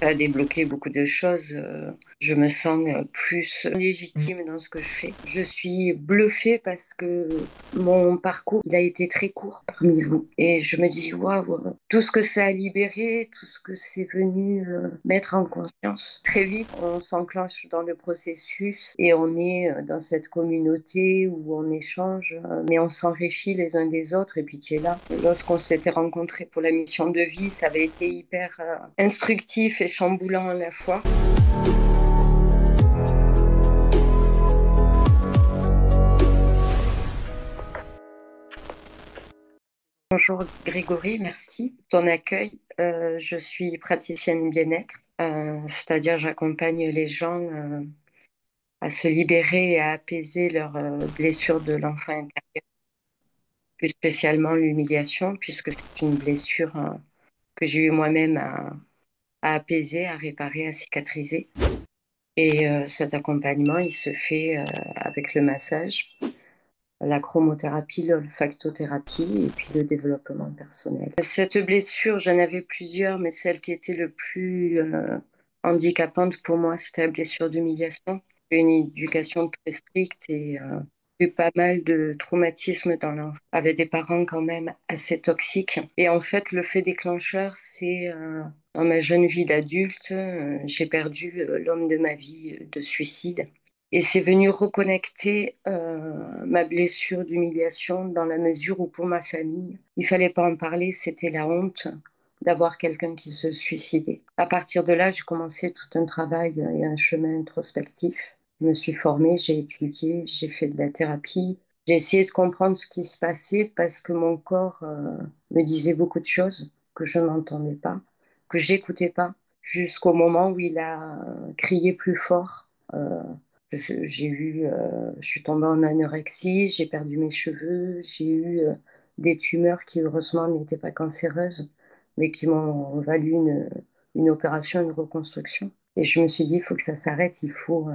Ça a débloqué beaucoup de choses. Je me sens plus légitime dans ce que je fais. Je suis bluffée parce que mon parcours, il a été très court parmi vous. Et je me dis, waouh, tout ce que ça a libéré, tout ce que c'est venu mettre en conscience. Très vite, on s'enclenche dans le processus et on est dans cette communauté où on échange, mais on s'enrichit les uns des autres. Et puis tu es là. Lorsqu'on s'était rencontrés pour la mission de vie, ça avait été hyper instructif et chamboulant à la fois. Bonjour Grégory, merci pour ton accueil. Je suis praticienne bien-être, c'est-à-dire j'accompagne les gens à se libérer et à apaiser leurs blessures de l'enfant intérieur, plus spécialement l'humiliation, puisque c'est une blessure que j'ai eu moi-même à apaiser, à réparer, à cicatriser. Et cet accompagnement, il se fait avec le massage, la chromothérapie, l'olfactothérapie et puis le développement personnel. Cette blessure, j'en avais plusieurs, mais celle qui était le plus handicapante pour moi, c'était la blessure d'humiliation. Une éducation très stricte et eu pas mal de traumatismes dans l'enfance, avec des parents quand même assez toxiques. Et en fait, le fait déclencheur, c'est dans ma jeune vie d'adulte, j'ai perdu l'homme de ma vie de suicide. Et c'est venu reconnecter ma blessure d'humiliation dans la mesure où pour ma famille, il fallait pas en parler, c'était la honte d'avoir quelqu'un qui se suicidait. À partir de là, j'ai commencé tout un travail et un chemin introspectif. Je me suis formée, j'ai étudié, j'ai fait de la thérapie. J'ai essayé de comprendre ce qui se passait parce que mon corps me disait beaucoup de choses que je n'entendais pas, que j'écoutais pas, jusqu'au moment où il a crié plus fort. Je suis tombée en anorexie, j'ai perdu mes cheveux, j'ai eu des tumeurs qui heureusement n'étaient pas cancéreuses, mais qui m'ont valu une opération, une reconstruction. Et je me suis dit, il faut que ça s'arrête, il faut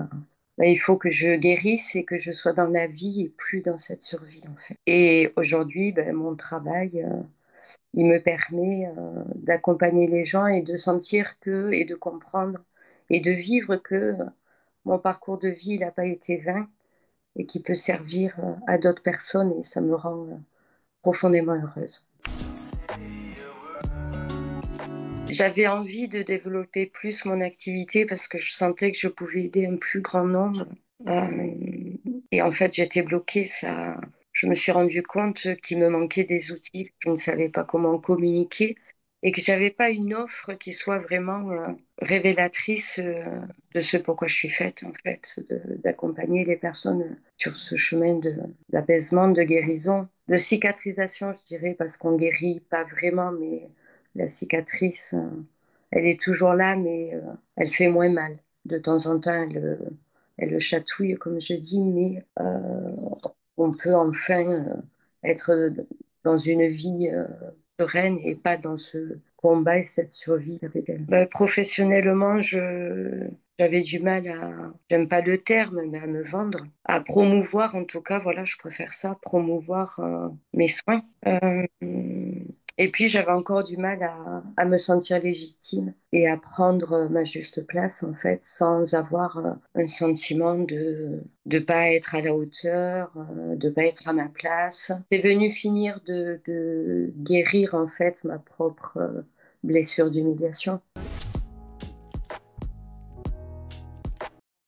que je guérisse et que je sois dans la vie et plus dans cette survie en fait. Et aujourd'hui, ben, mon travail, il me permet d'accompagner les gens et de sentir que, et de comprendre et de vivre que mon parcours de vie, il n'a pas été vain et qui peut servir à d'autres personnes et ça me rend profondément heureuse. J'avais envie de développer plus mon activité parce que je sentais que je pouvais aider un plus grand nombre. Euh, et en fait, j'étais bloquée. Je me suis rendu compte qu'il me manquait des outils, que je ne savais pas comment communiquer et que j'avais pas une offre qui soit vraiment révélatrice de ce pourquoi je suis faite, en fait, d'accompagner les personnes sur ce chemin d'apaisement, de guérison, de cicatrisation, je dirais, parce qu'on guérit pas vraiment, mais la cicatrice, elle est toujours là, mais elle fait moins mal. De temps en temps, elle le chatouille, comme je dis, mais on peut enfin être dans une vie sereine et pas dans ce combat et cette survie avec elle. Bah, professionnellement, j'avais du mal j'aime pas le terme, mais à me vendre, à promouvoir, en tout cas, voilà, je préfère ça, promouvoir mes soins. Et puis j'avais encore du mal à me sentir légitime et à prendre ma juste place en fait sans avoir un sentiment de pas être à la hauteur, de pas être à ma place. C'est venu finir de guérir en fait ma propre blessure d'humiliation.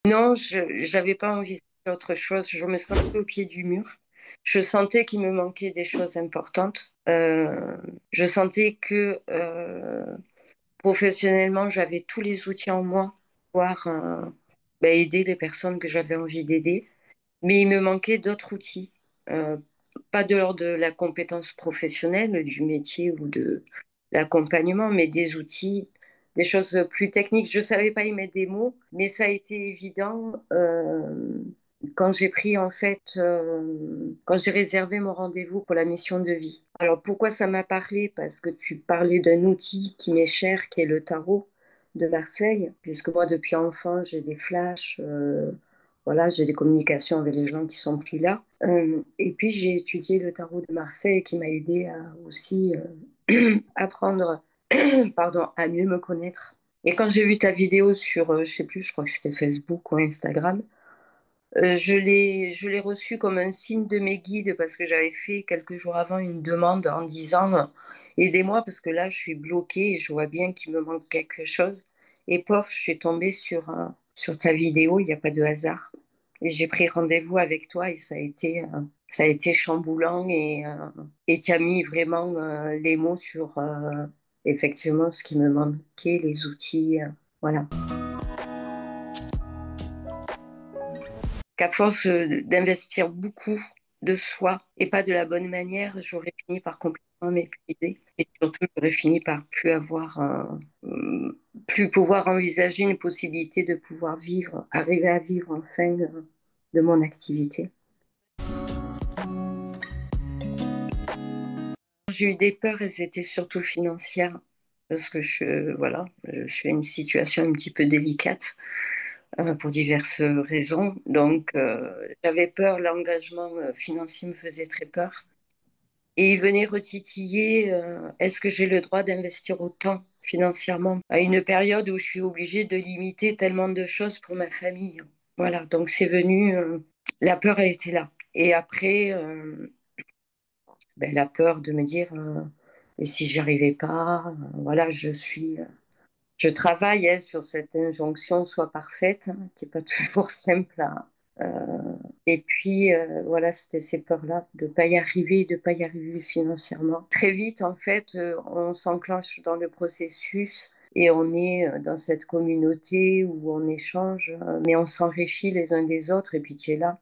Non, je j'avais pas envie d'autre chose. Je me sentais au pied du mur. Je sentais qu'il me manquait des choses importantes. Je sentais que professionnellement, j'avais tous les outils en moi pour pouvoir aider les personnes que j'avais envie d'aider. Mais il me manquait d'autres outils. Euh, Pas de l'ordre de la compétence professionnelle, du métier ou de l'accompagnement, mais des outils, des choses plus techniques. Je ne savais pas y mettre des mots, mais ça a été évident quand j'ai pris en fait, quand j'ai réservé mon rendez-vous pour la mission de vie. Alors pourquoi ça m'a parlé? Parce que tu parlais d'un outil qui m'est cher, qui est le tarot de Marseille, puisque moi depuis enfant j'ai des flashs. Voilà, j'ai des communications avec les gens qui sont plus là. Et puis j'ai étudié le tarot de Marseille qui m'a aidé à aussi apprendre, pardon, à mieux me connaître Et quand j'ai vu ta vidéo sur, je sais plus, je crois que c'était Facebook ou Instagram, je l'ai reçu comme un signe de mes guides parce que j'avais fait quelques jours avant une demande en disant aidez-moi parce que là je suis bloquée et je vois bien qu'il me manque quelque chose. Et pof, je suis tombée sur ta vidéo, il n'y a pas de hasard. Et j'ai pris rendez-vous avec toi et ça a été chamboulant et tu as mis vraiment les mots sur effectivement ce qui me manquait, les outils. Voilà. Qu'à force d'investir beaucoup de soi et pas de la bonne manière, j'aurais fini par complètement m'épuiser et surtout j'aurais fini par plus pouvoir envisager une possibilité de pouvoir vivre, arriver à vivre enfin de mon activité. J'ai eu des peurs et c'était surtout financière parce que voilà, je suis à une situation un petit peu délicate pour diverses raisons. Donc, j'avais peur, l'engagement financier me faisait très peur. Et il venait retitiller, est-ce que j'ai le droit d'investir autant financièrement à une période où je suis obligée de limiter tellement de choses pour ma famille. Voilà, donc c'est venu, la peur a été là. Et après, ben, la peur de me dire, et si j'y arrivais pas, voilà, je travaille sur cette injonction soit parfaite, hein, qui n'est pas toujours simple et puis, voilà, c'était ces peurs-là, de ne pas y arriver, de ne pas y arriver financièrement. Très vite, en fait, on s'enclenche dans le processus et on est dans cette communauté où on échange, mais on s'enrichit les uns des autres et puis tu es là.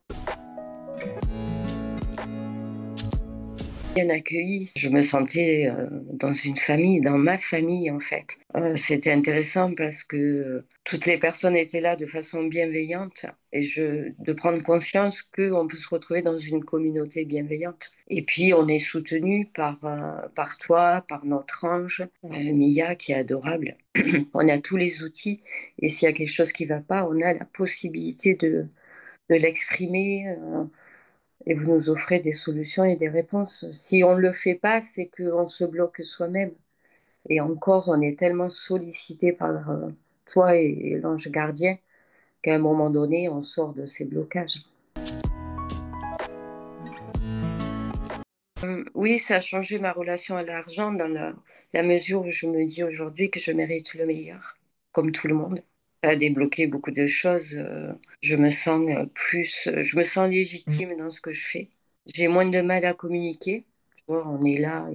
Bien accueillie. Je me sentais dans une famille, dans ma famille en fait. C'était intéressant parce que toutes les personnes étaient là de façon bienveillante et de prendre conscience qu'on peut se retrouver dans une communauté bienveillante. Et puis on est soutenu par toi, par notre ange, Mia qui est adorable. On a tous les outils et s'il y a quelque chose qui ne va pas, on a la possibilité de l'exprimer. Et vous nous offrez des solutions et des réponses. Si on ne le fait pas, c'est qu'on se bloque soi-même. Et encore, on est tellement sollicité par toi et l'ange gardien qu'à un moment donné, on sort de ces blocages. Oui, ça a changé ma relation à l'argent dans la mesure où je me dis aujourd'hui que je mérite le meilleur, comme tout le monde. Ça a débloqué beaucoup de choses. Je me sens légitime dans ce que je fais. J'ai moins de mal à communiquer. Tu vois, on est là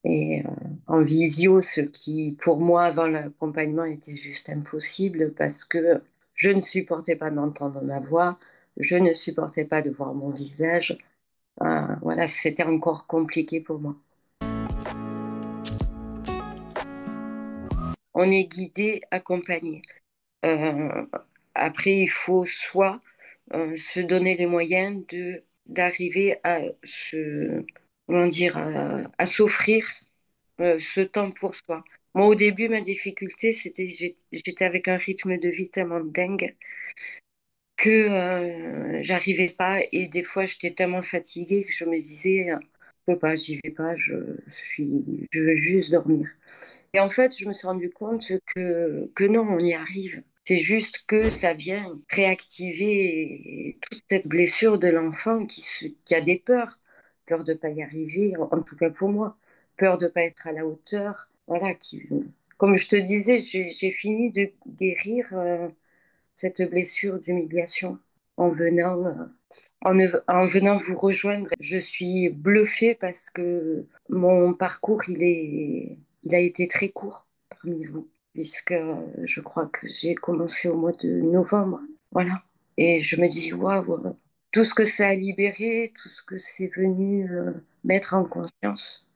et en visio, ce qui, pour moi, avant l'accompagnement, était juste impossible parce que je ne supportais pas d'entendre ma voix, je ne supportais pas de voir mon visage. Voilà, c'était encore compliqué pour moi. On est guidé, accompagné. Euh, Après, il faut soit se donner les moyens d'arriver à comment dire, à s'offrir ce temps pour soi. Moi, au début, ma difficulté, c'était j'étais avec un rythme de vie tellement dingue que j'arrivais pas et des fois, j'étais tellement fatiguée que je me disais, je peux pas, j'y vais pas, je veux juste dormir. Et en fait, je me suis rendu compte que non, on y arrive. C'est juste que ça vient réactiver toute cette blessure de l'enfant qui a des peurs. Peur de ne pas y arriver, en tout cas pour moi. Peur de ne pas être à la hauteur. Voilà, comme je te disais, j'ai fini de guérir cette blessure d'humiliation en venant, en venant vous rejoindre. Je suis bluffée parce que mon parcours, il a été très court parmi vous, puisque je crois que j'ai commencé au mois de novembre. Voilà. Et je me dis, waouh, tout ce que ça a libéré, tout ce que c'est venu mettre en conscience.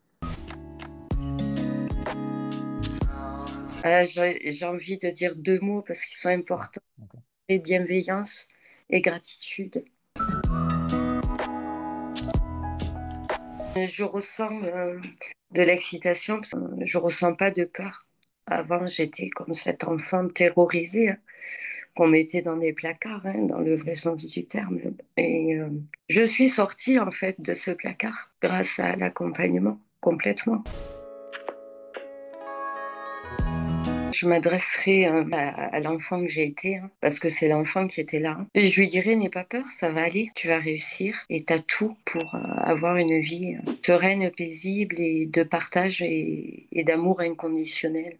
J'ai envie de dire deux mots parce qu'ils sont Ah, importants, d'accord. et bienveillance et gratitude. Je ressens de l'excitation, parce que je ressens pas de peur. Avant, j'étais comme cet enfant terrorisé, hein, qu'on mettait dans des placards, hein, dans le vrai sens du terme. Et je suis sortie en fait de ce placard grâce à l'accompagnement complètement. Je m'adresserai à l'enfant que j'ai été, hein, parce que c'est l'enfant qui était là. Et je lui dirai, n'aie pas peur, ça va aller, tu vas réussir. Et tu as tout pour avoir une vie sereine, paisible et de partage et d'amour inconditionnel.